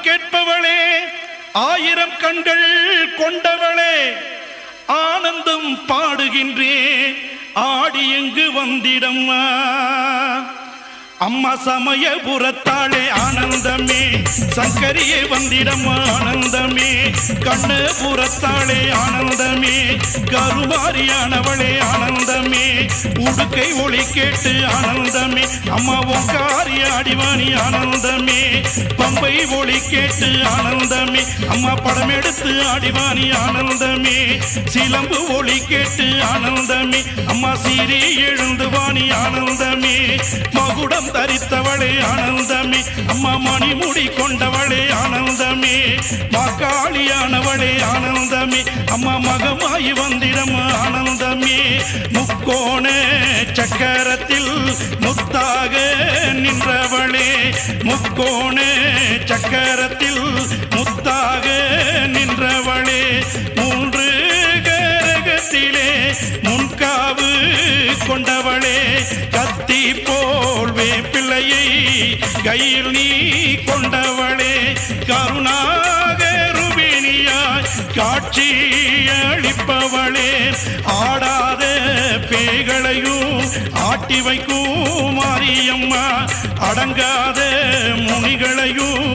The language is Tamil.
கேட்பவளே ஆயிரம் கண்கள் கொண்டவளே ஆனந்தம் பாடுகின்றேன் ஆடி எங்கு வந்திடம்மா அம்மா சமயபுரத்தாளே ஆனந்தமே சங்கரியே வந்திடம்மா ஆனந்தமே கண்ணபுரத்தாளே ஆனந்தமே கருமாரியானவளே ஆனந்தமே உடுக்கை ஒளி கேட்டு ஆனந்தமே அம்மா ஓங்காரி ஆடிவாணி ஆனந்தமே பம்பை ஒளி கேட்டு ஆனந்தமே அம்மா படம் எடுத்து ஆடிவாணி ஆனந்தமே சிலம்பு ஒளி கேட்டு ஆனந்தமே அம்மா சீரி எழுந்து வாணி ஆனந்தமே மகுடம் தரித்தவளே ஆனந்தமே அம்மா மணிமுடி கொண்டவளே ஆனந்தமே மாக்காளியானவளே ஆனந்தமே அம்மா மகமாயி வந்திடம் ஆனந்தமே முக்கோண சக்கரத்தில் முத்தாக நின்றவளே முக்கோண சக்கரத்தில் முத்தாக நின்றவளே மூன்று கரகத்திலே முன்காவு கொண்டவளே கத்தி போல் வேப்பிள்ளையை கையில் நீ கொண்டவளே கருணாகருபிணியாய் காட்சி அளிப்பவளே ஆடாத பேய்களையும் ஆட்டி வைக்கும் மாரியம்மா அடங்காத முனிகளையும்